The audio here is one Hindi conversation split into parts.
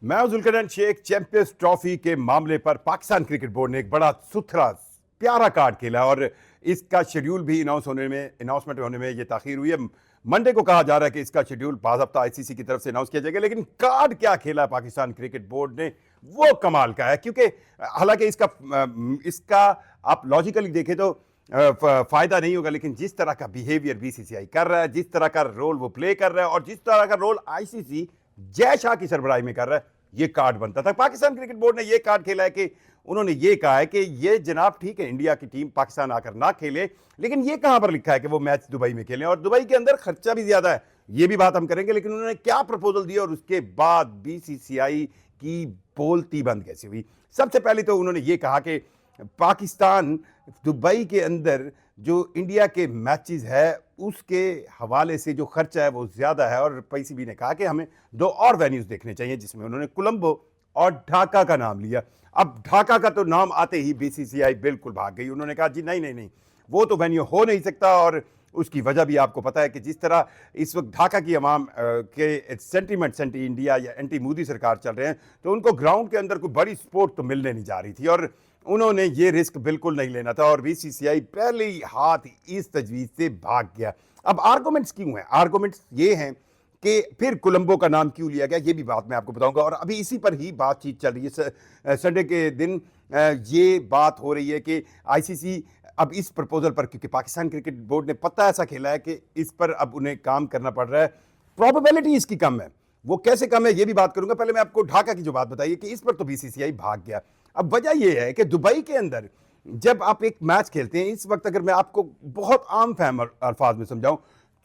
मैं हूं जुल्करनैन शेख। चैंपियंस ट्रॉफी के मामले पर पाकिस्तान क्रिकेट बोर्ड ने एक बड़ा सुथरा प्यारा कार्ड खेला और इसका शेड्यूल भी अनाउंसमेंट होने में ये ताखीर हुई है। मंडे को कहा जा रहा है कि इसका शेड्यूल बाज़ाब्ता आईसीसी की तरफ से अनाउंस किया जाएगा, लेकिन कार्ड क्या खेला पाकिस्तान क्रिकेट बोर्ड ने वो कमाल का है। क्योंकि हालांकि इसका आप लॉजिकली देखें तो फायदा नहीं होगा, लेकिन जिस तरह का बिहेवियर बीसीसीआई कर रहा है, जिस तरह का रोल वो प्ले कर रहा है और जिस तरह का रोल आईसीसी जय शाह की सरबराही में कर रहा है, ये कार्ड बनता था। पाकिस्तान क्रिकेट बोर्ड ने ये कार्ड खेला है कि उन्होंने ये कहा है कि ये जनाब ठीक है, इंडिया की टीम पाकिस्तान आकर ना खेले, लेकिन ये कहां पर लिखा है कि वो मैच दुबई में खेलें, और दुबई के अंदर खर्चा भी ज्यादा है। ये भी बात हम करेंगे, लेकिन उन्होंने क्या प्रपोजल दिया और उसके बाद बीसीसीआई की बोलती बंद कैसे हुई। सबसे पहले तो उन्होंने ये कहा कि पाकिस्तान दुबई के अंदर जो इंडिया के मैचेस है उसके हवाले से जो खर्चा है वो ज़्यादा है, और पीसीबी ने कहा कि हमें दो और वेन्यूज़ देखने चाहिए, जिसमें उन्होंने कोलंबो और ढाका का नाम लिया। अब ढाका का तो नाम आते ही बीसीसीआई बिल्कुल भाग गई। उन्होंने कहा जी नहीं नहीं नहीं, वो तो वेन्यू हो नहीं सकता, और उसकी वजह भी आपको पता है कि जिस तरह इस वक्त ढाका की अवाम के सेंटीमेंट्स एंटी इंडिया या एंटी मोदी सरकार चल रहे हैं, तो उनको ग्राउंड के अंदर कोई बड़ी सपोर्ट तो मिलने नहीं जा रही थी, और उन्होंने ये रिस्क बिल्कुल नहीं लेना था, और बीसीसीआई पहले ही हाथ इस तजवीज़ से भाग गया। अब आर्गूमेंट्स क्यों हैं? आर्गूमेंट्स ये हैं कि फिर कोलंबो का नाम क्यों लिया गया, ये भी बात मैं आपको बताऊंगा, और अभी इसी पर ही बातचीत चल रही है। संडे के दिन ये बात हो रही है कि आईसीसी अब इस प्रपोजल पर, क्योंकि पाकिस्तान क्रिकेट बोर्ड ने पता ऐसा खेला है कि इस पर अब उन्हें काम करना पड़ रहा है, प्रोबेबिलिटी इसकी कम है। वो कैसे कम है ये भी बात करूंगा। पहले मैं आपको ढाका की जो बात बताइए कि इस पर तो बीसीसीआई भाग गया। अब वजह यह है कि दुबई के अंदर जब आप एक मैच खेलते हैं, इस वक्त अगर मैं आपको बहुत आम फहम अल्फाज में समझाऊं,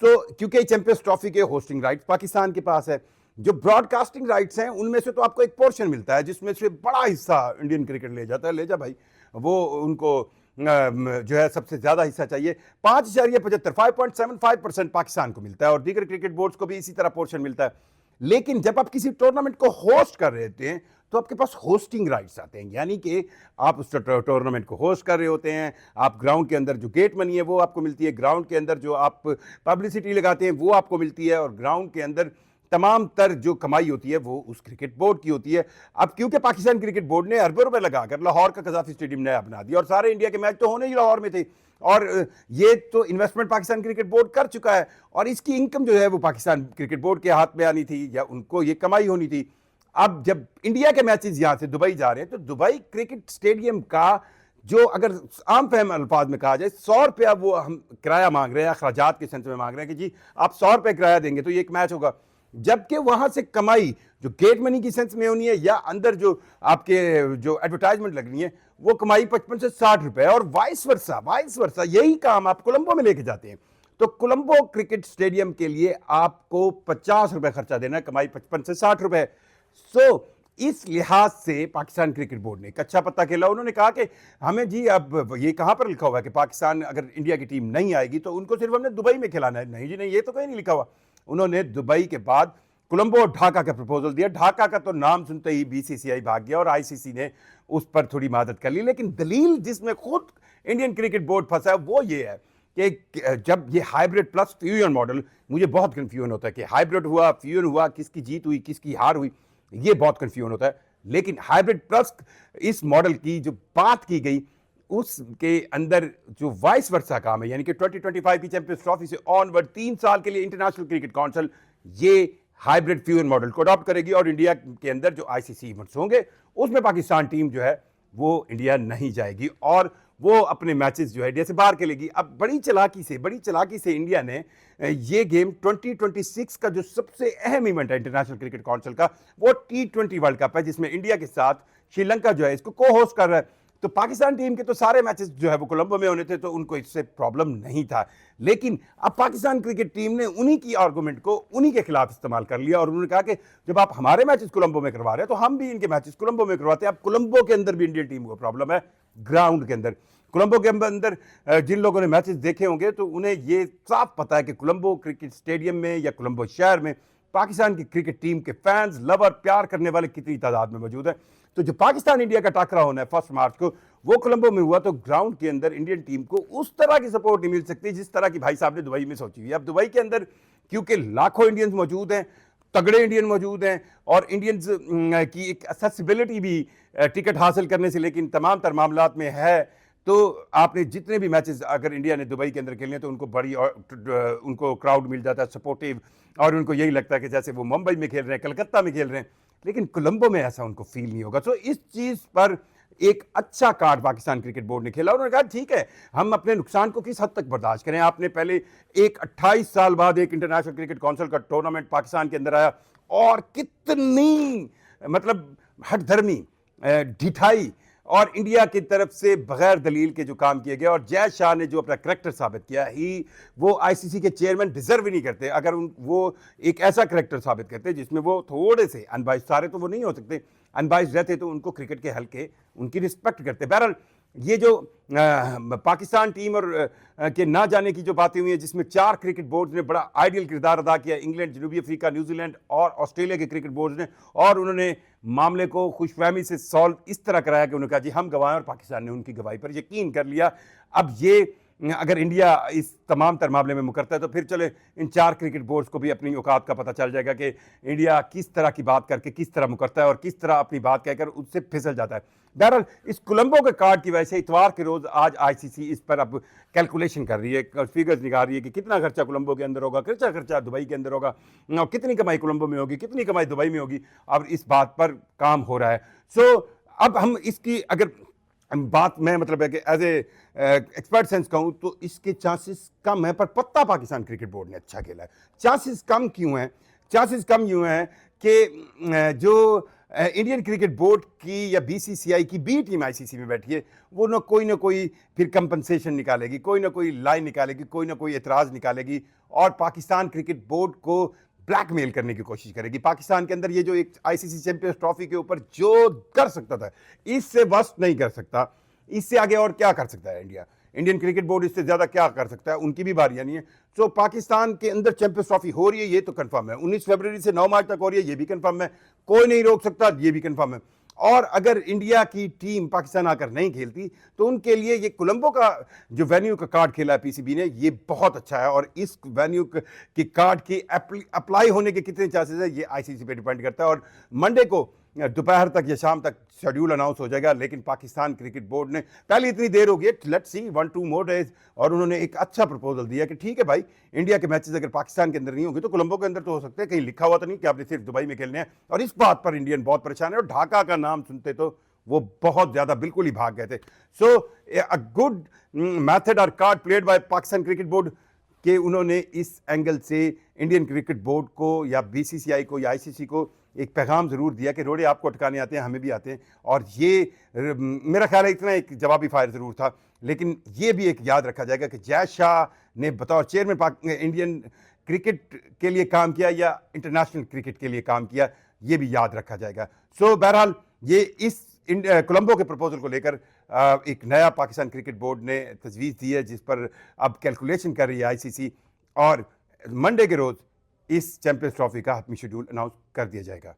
तो क्योंकि चैंपियंस ट्रॉफी के होस्टिंग राइट्स पाकिस्तान के पास है, जो ब्रॉडकास्टिंग राइट्स हैं उनमें से तो आपको एक पोर्शन मिलता है, जिसमें से बड़ा हिस्सा इंडियन क्रिकेट ले जाता है। ले जा भाई, वो उनको जो है सबसे ज्यादा हिस्सा चाहिए। 5.75 5.75% पाकिस्तान को मिलता है, और दीगर क्रिकेट बोर्ड्स को भी इसी तरह पोर्शन मिलता है। लेकिन जब आप किसी टूर्नामेंट को होस्ट कर रहे होते हैं तो आपके पास होस्टिंग राइट्स आते हैं, यानी कि आप उस टूर्नामेंट को होस्ट कर रहे होते हैं। आप ग्राउंड के अंदर जो गेट मनी है वो आपको मिलती है, ग्राउंड के अंदर जो आप पब्लिसिटी लगाते हैं वो आपको मिलती है, और ग्राउंड के अंदर तमाम तर जो कमाई होती है वो उस क्रिकेट बोर्ड की होती है। अब क्योंकि पाकिस्तान क्रिकेट बोर्ड ने अरबों रुपए लगाकर लाहौर का कजाफी स्टेडियम नया बना दिया, और सारे इंडिया के मैच तो होने ही लाहौर में थे, और ये तो इन्वेस्टमेंट पाकिस्तान क्रिकेट बोर्ड कर चुका है, और इसकी इनकम जो है वो पाकिस्तान क्रिकेट बोर्ड के हाथ में आनी थी, या उनको ये कमाई होनी थी। अब जब इंडिया के मैचेस यहां से दुबई जा रहे हैं, तो दुबई क्रिकेट स्टेडियम का जो, अगर आम फहम अल्फाज में कहा जाए, 100 रुपया वो हम किराया मांग रहे हैं, अखराजात के सेंस में मांग रहे हैं कि जी आप 100 रुपये किराया देंगे तो ये एक मैच होगा, जबकि वहां से कमाई जो गेट मनी की सेंस में होनी है या अंदर जो आपके जो एडवर्टाइजमेंट लगनी है वो कमाई 55 से 60 रुपए, और वाइस वर्सा यही काम आप कोलंबो में लेके जाते हैं। तो कोलंबो क्रिकेट स्टेडियम के लिए आपको 50 रुपए खर्चा देना है, कमाई 55 से 60 रुपए। सो इस लिहाज से पाकिस्तान क्रिकेट बोर्ड ने एक अच्छा पत्ता खेला। उन्होंने कहा कि हमें जी, अब ये कहां पर लिखा हुआ है कि पाकिस्तान अगर इंडिया की टीम नहीं आएगी तो उनको सिर्फ हमने दुबई में खिलाना है? नहीं जी नहीं, ये तो कहीं नहीं लिखा हुआ। उन्होंने दुबई के बाद कोलंबो और ढाका का प्रपोजल दिया। ढाका का तो नाम सुनते ही बीसीसीआई भाग गया, और आईसीसी ने उस पर थोड़ी मदद कर ली, लेकिन दलील जिसमें खुद इंडियन क्रिकेट बोर्ड फंसा है वो ये है कि जब ये हाइब्रिड प्लस फ्यूजन मॉडल, मुझे बहुत कंफ्यूजन होता है कि हाइब्रिड हुआ, फ्यूजन हुआ, किसकी जीत हुई किसकी हार हुई, ये बहुत कंफ्यूजन होता है। लेकिन हाइब्रिड प्लस इस मॉडल की जो बात की गई उसके अंदर जो वाइस वर्सा काम है, यानी कि 2025 की चैंपियंस ट्रॉफी से ऑनवर्ड 3 साल के लिए इंटरनेशनल क्रिकेट काउंसिल ये हाइब्रिड फ्यूजन मॉडल को अडॉप्ट करेगी, और इंडिया के अंदर जो आईसीसी इवेंट्स होंगे उसमें पाकिस्तान टीम जो है वो इंडिया नहीं जाएगी, और वो अपने मैचेस जो है इंडिया से बाहर खेलेगी। अब बड़ी चालाकी से इंडिया ने ये गेम 2026 का जो सबसे अहम इवेंट है इंटरनेशनल क्रिकेट काउंसिल का, वो T20 वर्ल्ड कप है, जिसमें इंडिया के साथ श्रीलंका जो है इसको को होस्ट कर रहा है। तो पाकिस्तान टीम के तो सारे मैचेस जो है वो कोलंबो में होने थे, तो उनको इससे प्रॉब्लम नहीं था। लेकिन अब पाकिस्तान क्रिकेट टीम ने उन्हीं की आर्गूमेंट को उन्हीं के खिलाफ इस्तेमाल कर लिया, और उन्होंने कहा कि जब आप हमारे मैचेस कोलंबो में करवा रहे हैं तो हम भी इनके मैचेस कोलंबो में करवाते हैं। अब कोलंबो के अंदर भी इंडियन टीम को प्रॉब्लम है, ग्राउंड के अंदर। कोलंबो के अंदर जिन लोगों ने मैचेस देखे होंगे तो उन्हें ये साफ पता है कि कोलंबो क्रिकेट स्टेडियम में या कोलंबो शहर में पाकिस्तान की क्रिकेट टीम के फैंस, लवर, प्यार करने वाले कितनी तादाद में मौजूद है। तो जो पाकिस्तान इंडिया का टाकरा होना है 1 मार्च को, वो कोलंबो में हुआ, तो ग्राउंड के अंदर इंडियन टीम को उस तरह की सपोर्ट नहीं मिल सकती जिस तरह की भाई साहब ने दुबई में सोची हुई है। अब दुबई के अंदर क्योंकि लाखों इंडियंस मौजूद हैं, तगड़े इंडियन मौजूद हैं और इंडियंस की एक एक्सेसिबिलिटी भी टिकट हासिल करने से लेकिन तमाम तर मामलात में है। तो आपने जितने भी मैचेस अगर इंडिया ने दुबई के अंदर खेलने तो उनको बड़ी उनको क्राउड मिल जाता है सपोर्टिव, और उनको यही लगता है कि जैसे वो मुंबई में खेल रहे हैं, कलकत्ता में खेल रहे हैं, लेकिन कोलंबो में ऐसा उनको फील नहीं होगा। तो इस चीज़ पर एक अच्छा कार्ड पाकिस्तान क्रिकेट बोर्ड ने खेला। उन्होंने कहा ठीक है, हम अपने नुकसान को किस हद तक बर्दाश्त करें। आपने पहले एक 28 साल बाद एक इंटरनेशनल क्रिकेट काउंसिल का टूर्नामेंट पाकिस्तान के अंदर आया और कितनी मतलब हठधर्मी, ढिठाई और इंडिया की तरफ से बगैर दलील के जो काम किए गए, और जय शाह ने जो अपना करैक्टर साबित किया ही, वो आईसीसी के चेयरमैन डिजर्व ही नहीं करते। अगर वो एक ऐसा करैक्टर साबित करते जिसमें वो थोड़े से अनबाइस, सारे तो वो नहीं हो सकते, अनबाइस रहते तो उनको क्रिकेट के हल्के उनकी रिस्पेक्ट करते। बहरहाल ये जो पाकिस्तान टीम और के ना जाने की जो बातें हुई हैं, जिसमें 4 क्रिकेट बोर्ड ने बड़ा आइडियल किरदार अदा किया, इंग्लैंड, जनूबी अफ्रीका, न्यूजीलैंड और ऑस्ट्रेलिया के क्रिकेट बोर्ड ने, और उन्होंने मामले को खुशफहमी से सॉल्व इस तरह कराया कि उन्होंने कहा जी हम गवाएं, और पाकिस्तान ने उनकी गवाही पर यकीन कर लिया। अब ये अगर इंडिया इस तमाम तर मामले में मुकरता है तो फिर चले इन 4 क्रिकेट बोर्ड्स को भी अपनी औकात का पता चल जाएगा कि इंडिया किस तरह की बात करके किस तरह मुकरता है और किस तरह अपनी बात कहकर उससे फिसल जाता है। बहरहाल इस कोलंबो के कार्ड की वजह से इतवार के रोज आज आईसीसी इस पर अब कैलकुलेशन कर रही है, फिगर्स निकाल रही है कि कितना खर्चा कोलंबो के अंदर होगा, कितना खर्चा दुबई के अंदर होगा, और कितनी कमाई कोलंबो में होगी, कितनी कमाई दुबई में होगी। अब इस बात पर काम हो रहा है। सो अब हम इसकी अगर बात मैं मतलब है कि एज ए एक्सपर्ट सेंस कहूँ तो इसके चांसेस कम है, पर पत्ता पाकिस्तान क्रिकेट बोर्ड ने अच्छा खेला है। चांसेस कम क्यों हैं? चांसेस कम यूँ हैं कि जो इंडियन क्रिकेट बोर्ड की या बीसीसीआई की बी टीम आईसीसी में बैठी है, वो ना कोई फिर कंपनसेशन निकालेगी, कोई ना कोई लाइन निकालेगी, कोई ना कोई एतराज़ निकालेगी और पाकिस्तान क्रिकेट बोर्ड को ब्लैकमेल करने की कोशिश करेगी। पाकिस्तान के अंदर ये जो एक आईसीसी चैंपियंस ट्रॉफी के ऊपर जो कर सकता था, इससे बस नहीं कर सकता। इससे आगे और क्या कर सकता है इंडिया? इंडियन क्रिकेट बोर्ड इससे ज़्यादा क्या कर सकता है? उनकी भी बारी नहीं है। तो पाकिस्तान के अंदर चैंपियंस ट्रॉफी हो रही है, ये तो कंफर्म है। 19 फरवरी से 9 मार्च तक हो रही है, ये भी कंफर्म है। कोई नहीं रोक सकता, ये भी कंफर्म है। और अगर इंडिया की टीम पाकिस्तान आकर नहीं खेलती तो उनके लिए ये कोलंबो का जो वेन्यू का कार्ड खेला है पीसीबी ने, ये बहुत अच्छा है। और इस वेन्यू के कार्ड के अप्लाई होने के कितने चांसेस है, ये आईसीसी पे डिपेंड करता है। और मंडे को दोपहर तक या शाम तक शेड्यूल अनाउंस हो जाएगा। लेकिन पाकिस्तान क्रिकेट बोर्ड ने पहले इतनी देर हो गई, लेट्स सी 1-2 मोर डेज, और उन्होंने एक अच्छा प्रपोजल दिया कि ठीक है भाई, इंडिया के मैचेस अगर पाकिस्तान के अंदर नहीं होंगे तो कोलंबो के अंदर तो हो सकते हैं। कहीं लिखा हुआ तो नहीं कि आपने सिर्फ दुबई में खेलने हैं। और इस बात पर इंडियन बहुत परेशान है, और ढाका का नाम सुनते तो वो बहुत ज़्यादा बिल्कुल ही भाग गए थे। सो अ गुड मैथड और card played by Pakistan cricket board कि उन्होंने इस एंगल से इंडियन क्रिकेट बोर्ड को या बीसीसीआई को या आईसीसी को एक पैगाम ज़रूर दिया कि रोड़े आपको अटकाने आते हैं, हमें भी आते हैं। और ये मेरा ख्याल है इतना एक जवाबी फायर ज़रूर था। लेकिन ये भी एक याद रखा जाएगा कि जय शाह ने बतौर चेयरमैन इंडियन क्रिकेट के लिए काम किया या इंटरनेशनल क्रिकेट के लिए काम किया, ये भी याद रखा जाएगा। सो बहरहाल ये इस कोलंबो के प्रपोजल को लेकर एक नया पाकिस्तान क्रिकेट बोर्ड ने तजवीज़ दी है, जिस पर अब कैलकुलेशन कर रही है आईसीसी, और मंडे के रोज़ इस चैंपियंस ट्रॉफी का हतमी शेड्यूल अनाउंस कर दिया जाएगा।